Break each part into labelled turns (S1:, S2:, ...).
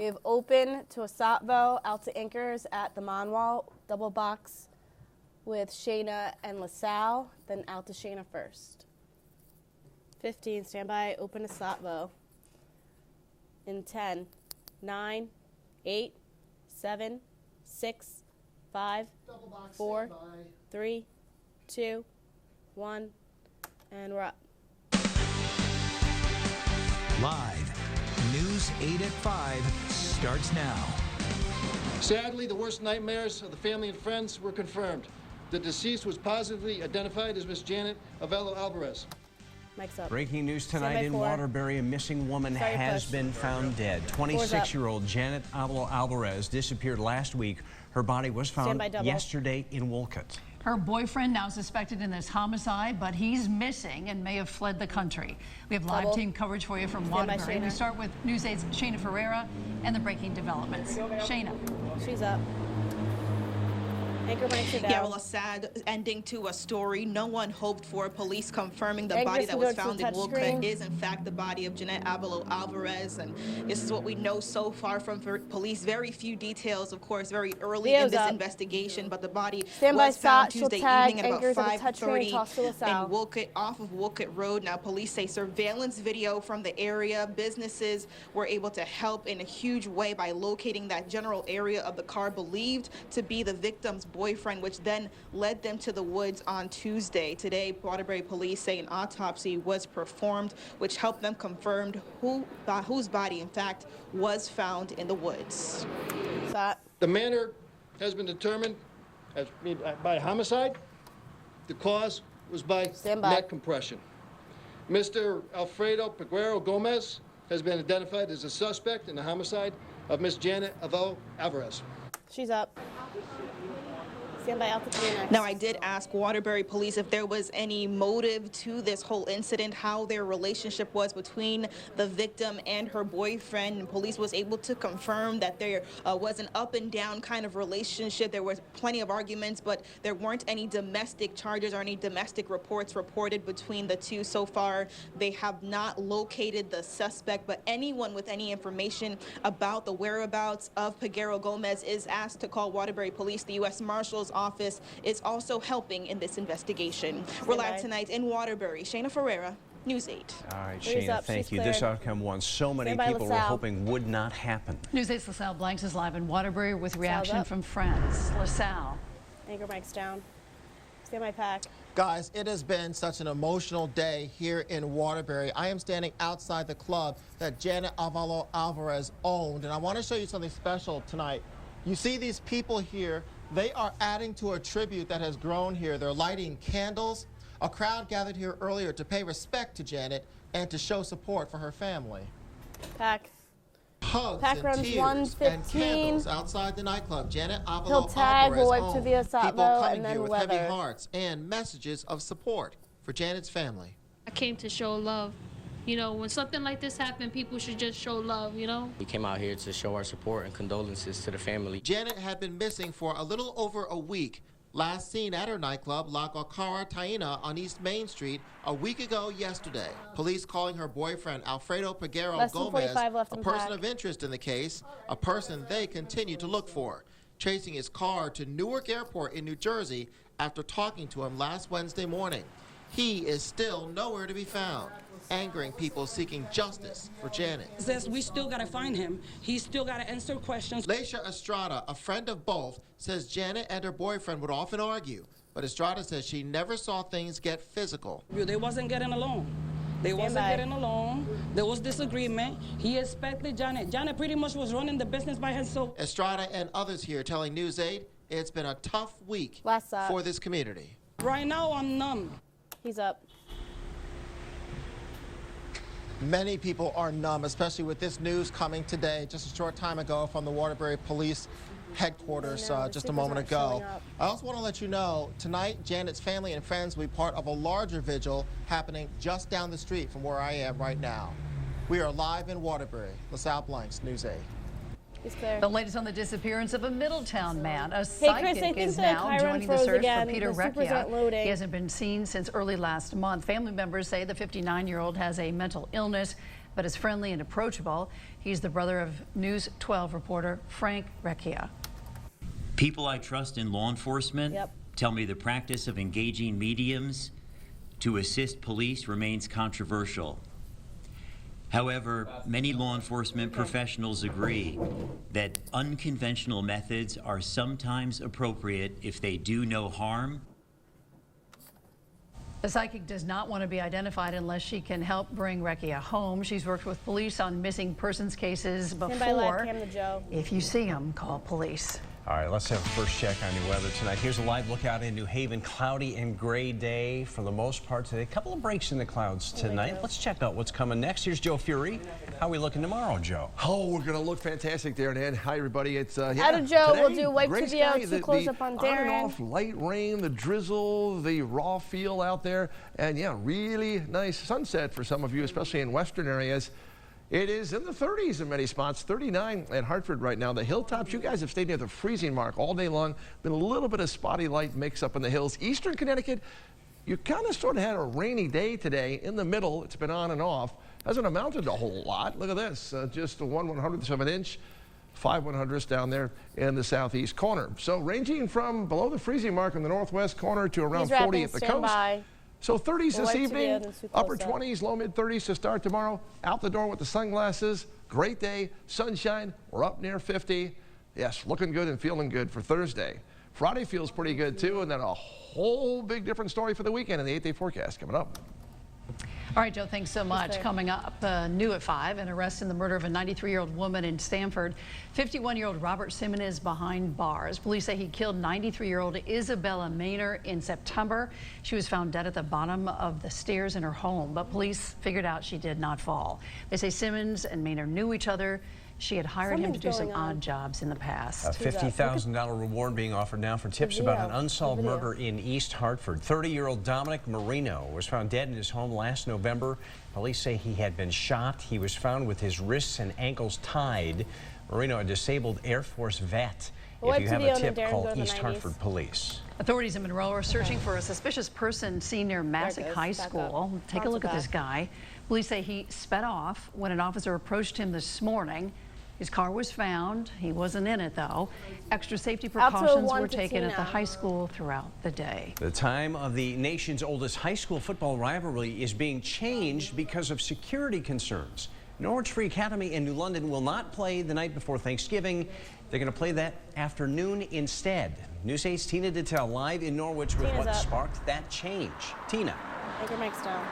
S1: We have open to Asatvo, out to Inkers at the Monwall, double box with Shayna and LaSalle, then out to Shayna first. 15, stand by, open to Asatvo. In 10, 9, 8, 7, 6, 5, 4, 3, 2, 1, and we're up.
S2: Live, News 8 at 5 starts now.
S3: Sadly, the worst nightmares of the family and friends were confirmed. The deceased was positively identified as Miss Janet Avello Alvarez.
S1: Mike's up.
S4: Breaking news tonight in Waterbury, a missing woman has been found dead. 26-year-old Janet Avello Alvarez disappeared last week. Her body was found yesterday in Wolcott.
S5: Her boyfriend now suspected in this homicide, but he's missing and may have fled the country. We have live team coverage for you from Waterbury. We start with News 8's Shayna Ferreira and the breaking developments. Shayna.
S1: She's up. Anchor mics are down.
S6: Yeah, well, a sad ending to a story no one hoped for. Police confirming the body that was found in Wolcott is, in fact, the body of Janet Avello Alvarez. And this is what we know so far from police. Very few details, of course, very early in this investigation. But the body was found Tuesday evening at about 5:30 in Wolcott, off of Wolcott Road. Now, police say surveillance video from the area, businesses were able to help in a huge way by locating that general area of the car believed to be the victim's boyfriend, which then led them to the woods on Tuesday. Today, Waterbury police say an autopsy was performed, which helped them confirm whose body, in fact, was found in the woods.
S3: The manner has been determined as by homicide. The cause was by neck compression. Mr. Alfredo Peguero Gomez has been identified as a suspect in the homicide of Miss Janet Avello Alvarez.
S1: She's up.
S6: Now, I did ask Waterbury police if there was any motive to this whole incident, how their relationship was between the victim and her boyfriend. And police was able to confirm that there was an up and down kind of relationship. There was plenty of arguments, but there weren't any domestic charges or any domestic reports reported between the two so far. They have not located the suspect, but anyone with any information about the whereabouts of Peguero Gomez is asked to call Waterbury police. The U.S. Marshal's office is also helping in this investigation. We're live tonight in Waterbury. Shayna Ferreira, News 8.
S4: All right, Shayna, thank you. This outcome one so many people were hoping would not happen.
S5: News 8's LaSalle Blanks is live in Waterbury with reaction from friends. LaSalle.
S1: Anchor mics down. Stand by pack.
S7: Guys, it has been such an emotional day here in Waterbury. I am standing outside the club that Janet Avello Alvarez owned, and I want to show you something special tonight. You see these people here. They are adding to a tribute that has grown here. They're lighting candles. A crowd gathered here earlier to pay respect to Janet and to show support for her family.
S1: Pack.
S7: Hugs
S1: Pack
S7: and
S1: runs
S7: tears
S1: 115.
S7: and candles outside the nightclub. Janet Avello
S1: He'll tag,
S7: Alvarez
S1: we'll wipe to the Asatvo,
S7: people coming
S1: and then
S7: here with
S1: weather.
S7: heavy hearts and messages of support for Janet's family.
S8: I came to show love. You know, when something like this happens, people should just show love, you know?
S9: We came out here to show our support and condolences to the family.
S7: Janet had been missing for a little over a week. Last seen at her nightclub, La Guacara Taina on East Main Street a week ago yesterday. Police calling her boyfriend, Alfredo Peguero Gomez, a person of interest in the case, a person they continue to look for. Tracing his car to Newark Airport in New Jersey after talking to him last Wednesday morning. He is still nowhere to be found, angering people seeking justice for Janet.
S10: Says we still got to find him. He's still got to answer questions.
S7: Leisha Estrada, a friend of both, says Janet and her boyfriend would often argue, but Estrada says she never saw things get physical.
S10: They wasn't getting along. They wasn't getting along. There was disagreement. He expected Janet. Janet pretty much was running the business by herself.
S7: Estrada and others here telling News 8 it's been a tough week for this community.
S10: Right now, I'm numb.
S1: He's up.
S7: Many people are numb, especially with this news coming today, just a short time ago from the Waterbury Police headquarters just a moment ago. I also want to let you know, tonight, Janet's family and friends will be part of a larger vigil happening just down the street from where I am right now. We are live in Waterbury. LaSalle Blanks, News 8.
S5: The latest on the disappearance of a Middletown man. A psychic is now joining the search for Peter Recchia. He hasn't been seen since early last month. Family members say the 59-year-old has a mental illness but is friendly and approachable. He's the brother of News 12 reporter Frank Recchia.
S11: People I trust in law enforcement tell me the practice of engaging mediums to assist police remains controversial. However, many law enforcement professionals agree that unconventional methods are sometimes appropriate if they do no harm.
S5: The psychic does not want to be identified unless she can help bring Recchia home. She's worked with police on missing persons cases before.
S1: Stand by live cam to Joe.
S5: If you see him, call police.
S4: All right, let's have a first check on your weather tonight. Here's a live look out in New Haven. Cloudy and gray day for the most part today. A couple of breaks in the clouds tonight. Let's check out what's coming next. Here's Joe Fury. How are we looking tomorrow, Joe?
S12: Oh, we're going to look fantastic there, Dan. Hi, everybody. It's
S1: Out of Joe,
S12: today,
S1: we'll do wipe to
S12: sky,
S1: too close up on Darren.
S12: On and off light rain, the drizzle, the raw feel out there, and yeah, really nice sunset for some of you, especially in western areas. It is in the 30s in many spots, 39 at Hartford right now. The hilltops, you guys have stayed near the freezing mark all day long. Been a little bit of spotty light mix up in the hills. Eastern Connecticut, you kind of sort of had a rainy day today. In the middle, it's been on and off. Hasn't amounted to a whole lot. Look at this, just a 1/100th of an inch, 5/100ths down there in the southeast corner. So ranging from below the freezing mark in the northwest corner to around 40 at the coast.
S1: By.
S12: So 30s this evening, upper
S1: up.
S12: 20s, low mid 30s to start tomorrow. Out the door with the sunglasses. Great day, sunshine. We're up near 50. Yes, looking good and feeling good for Thursday. Friday feels pretty good too, and then a whole big different story for the weekend in the 8-day forecast coming up.
S5: All right, Joe, thanks so much. Coming up, new at 5, an arrest in the murder of a 93-year-old woman in Stamford. 51-year-old Robert Simmons is behind bars. Police say he killed 93-year-old Isabella Maynor in September. She was found dead at the bottom of the stairs in her home, but police figured out she did not fall. They say Simmons and Maynor knew each other. She had hired him to do some odd jobs in the past.
S4: A $50,000 reward being offered now for tips about an unsolved murder in East Hartford. 30-year-old Dominic Marino was found dead in his home last November. Police say he had been shot. He was found with his wrists and ankles tied. Marino, a disabled Air Force vet. If you have a tip, call East Hartford Police.
S5: Authorities in Monroe are searching for a suspicious person seen near Massac High School. Take a look at this guy. Police say he sped off when an officer approached him this morning. His car was found. He wasn't in it, though. Extra safety precautions were taken at the high school throughout the day.
S4: The time of the nation's oldest high school football rivalry is being changed because of security concerns. Norwich Free Academy in New London will not play the night before Thanksgiving. They're going to play that afternoon instead. News 8's Tina Dittel live in Norwich with what sparked that change. Tina.
S1: Anchor mic's down.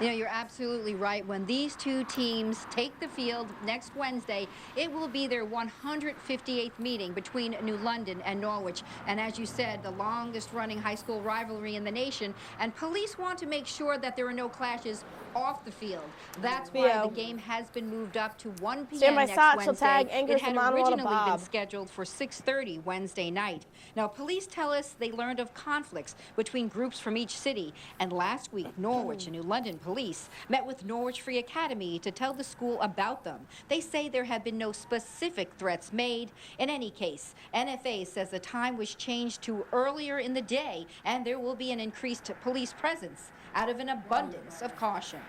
S13: You know, you're absolutely right. When these two teams take the field next Wednesday, it will be their 158th meeting between New London and Norwich. And as you said, the longest running high school rivalry in the nation. And police want to make sure that there are no clashes off the field. That's why the game has been moved up to 1 p.m. next Wednesday. It had originally been scheduled for 6:30 Wednesday night. Now, police tell us they learned of conflicts between groups from each city. And last week, Norwich and New London police met with Norwich Free Academy to tell the school about them. They say there have been no specific threats made. In any case, NFA says the time was changed to earlier in the day, and there will be an increased police presence out of an abundance of caution.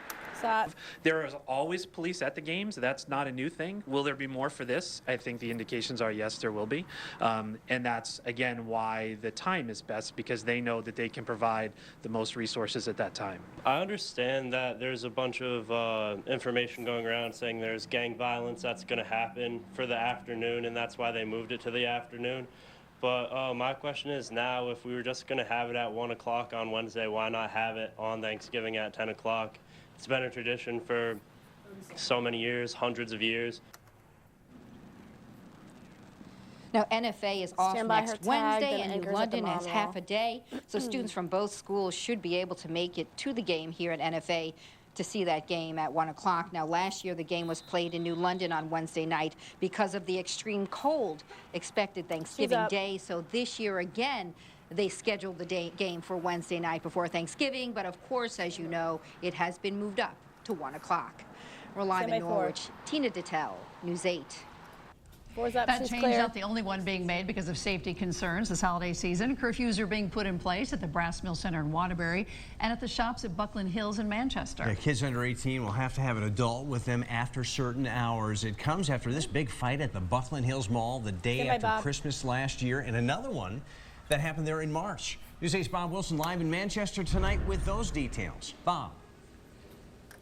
S14: There is always police at the games. That's not a new thing. Will there be more for this? I think the indications are yes, there will be. And that's, again, why the time is best, because they know that they can provide the most resources at that time.
S15: I understand that there's a bunch of information going around saying there's gang violence that's going to happen for the afternoon, and that's why they moved it to the afternoon. But my question is now, if we were just going to have it at 1 o'clock on Wednesday, why not have it on Thanksgiving at 10 o'clock? It's been a tradition for so many years, hundreds of years.
S13: Now, NFA is off next Wednesday, and New London has half a day, so students from both schools should be able to make it to the game here at NFA to see that game at 1 o'clock. Now, last year, the game was played in New London on Wednesday night because of the extreme cold expected Thanksgiving Day. So this year, again, they scheduled the game for Wednesday night before Thanksgiving. But, of course, as you know, it has been moved up to 1 o'clock. We're live in Norwich. Tina Dittel, News 8.
S5: That change
S1: clear.
S5: not the only one being made because of safety concerns this holiday season. Curfews are being put in place at the Brass Mill Center in Waterbury and at the shops at Buckland Hills in Manchester.
S4: Yeah, kids under 18 will have to have an adult with them after certain hours. It comes after this big fight at the Buckland Hills Mall the day after Christmas last year, and another one that happened there in March. News 8's Bob Wilson live in Manchester tonight with those details. Bob.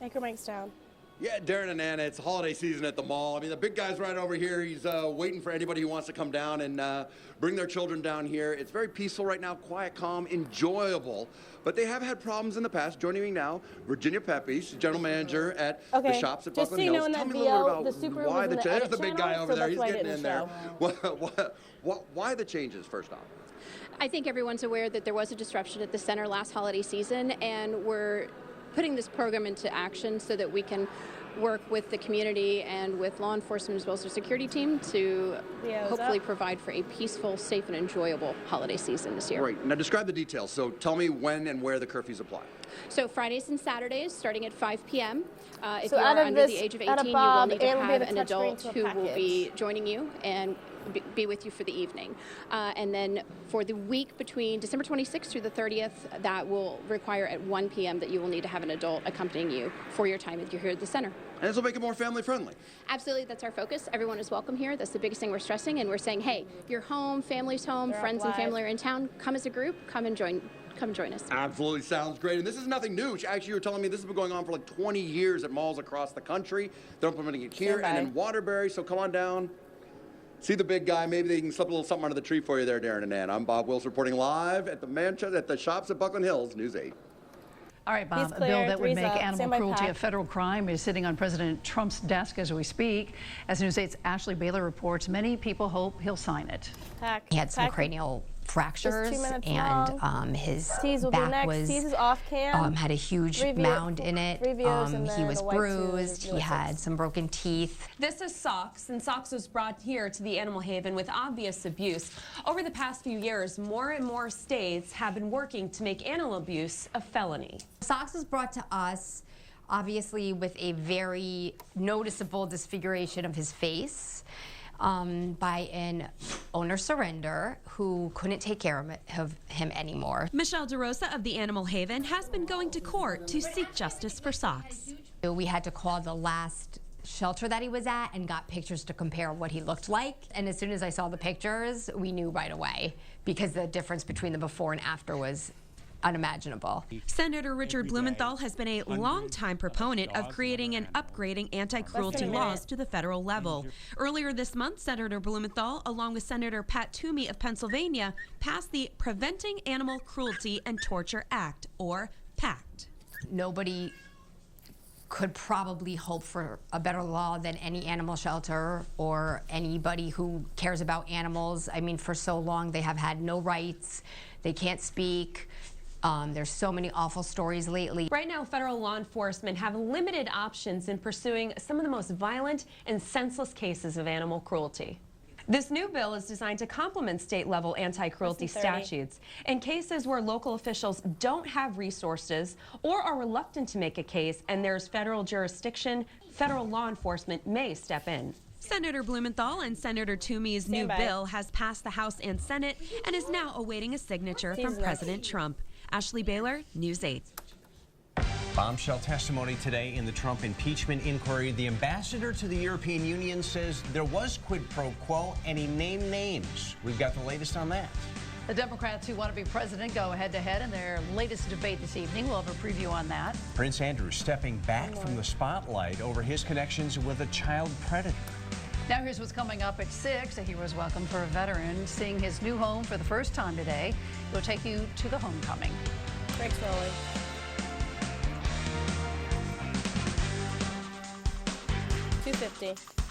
S1: Anchor mic's down.
S16: Yeah, Darren and Anna, it's holiday season at the mall. I mean, the big guy's right over here. He's waiting for anybody who wants to come down and bring their children down here. It's very peaceful right now, quiet, calm, enjoyable. But they have had problems in the past. Joining me now, Virginia Pepe's general manager at the shops at Buckland Hills. Tell me a little bit about why the change. There's the big guy over there. He's getting in there. Why the changes, first off?
S17: I think everyone's aware that there was a disruption at the center last holiday season, and we're putting this program into action so that we can work with the community and with law enforcement as well as the security team to hopefully provide for a peaceful, safe, and enjoyable holiday season this year.
S16: Right. Now describe the details. So tell me when and where the curfews apply.
S17: So Fridays and Saturdays, starting at 5 p.m. If
S1: So
S17: you
S1: out
S17: are
S1: of
S17: under
S1: this-
S17: the age of
S1: out
S17: 18,
S1: of
S17: you
S1: Bob,
S17: will need to
S1: Ann will be
S17: have
S1: able
S17: an
S1: to touch
S17: adult
S1: screen to
S17: who
S1: a
S17: will be
S1: package.
S17: joining you and be with you for the evening. And then for the week between December 26th through the 30th, that will require at 1 p.m. that you will need to have an adult accompanying you for your time if you're here at the center.
S16: And this will make it more family friendly.
S17: Absolutely, that's our focus. Everyone is welcome here. That's the biggest thing we're stressing, and we're saying, hey, you're home, family's home,
S1: They're
S17: friends
S1: up
S17: and family
S1: live.
S17: are in town. Come as a group, come join us.
S16: Absolutely, sounds great. And this is nothing new. Actually, you were telling me this has been going on for like 20 years at malls across the country. They're implementing it here and in Waterbury, so come on down. See the big guy. Maybe they can slip a little something under the tree for you there, Darren and Ann. I'm Bob Wilson reporting live at the shops at Buckland Hills, News 8.
S5: All right, Bob, a bill that would make animal cruelty a federal crime is sitting on President Trump's desk as we speak. As News 8's Ashley Baylor reports, many people hope he'll sign it.
S18: He had some cranial fractures, and his back was had a huge mound in it. He was bruised. He had some broken teeth.
S19: This is Socks, and Socks was brought here to the animal haven with obvious abuse. Over the past few years, more and more states have been working to make animal abuse a felony.
S18: Socks was brought to us, obviously, with a very noticeable disfiguration of his face. By an owner surrender who couldn't take care of him anymore.
S20: Michelle DeRosa of the Animal Haven has been going to court to seek justice for Socks.
S18: We had to call the last shelter that he was at and got pictures to compare what he looked like. And as soon as I saw the pictures, we knew right away because the difference between the before and after was unimaginable.
S20: Senator Richard Blumenthal has been a longtime proponent of creating and upgrading anti-cruelty laws to the federal level. Earlier this month, Senator Blumenthal, along with Senator Pat Toomey of Pennsylvania, passed the Preventing Animal Cruelty and Torture Act, or PACT.
S18: Nobody could probably hope for a better law than any animal shelter or anybody who cares about animals. I mean, for so long they have had no rights. They can't speak. There's so many awful stories lately.
S19: Right now, federal law enforcement have limited options in pursuing some of the most violent and senseless cases of animal cruelty. This new bill is designed to complement state-level anti-cruelty statutes. In cases where local officials don't have resources or are reluctant to make a case and there's federal jurisdiction, federal law enforcement may step in.
S20: Senator Blumenthal and Senator Toomey's new bill has passed the House and Senate and is now awaiting a signature from President Trump. Ashley Baylor, News 8.
S4: Bombshell testimony today in the Trump impeachment inquiry. The ambassador to the European Union says there was quid pro quo, and he named names. We've got the latest on that.
S5: The Democrats who want to be president go head-to-head in their latest debate this evening. We'll have a preview on that.
S4: Prince Andrew stepping back from the spotlight over his connections with a child predator.
S5: Now here's what's coming up at 6. A hero's welcome for a veteran seeing his new home for the first time today. We'll take you to the homecoming.
S1: Brakes rolling. 250.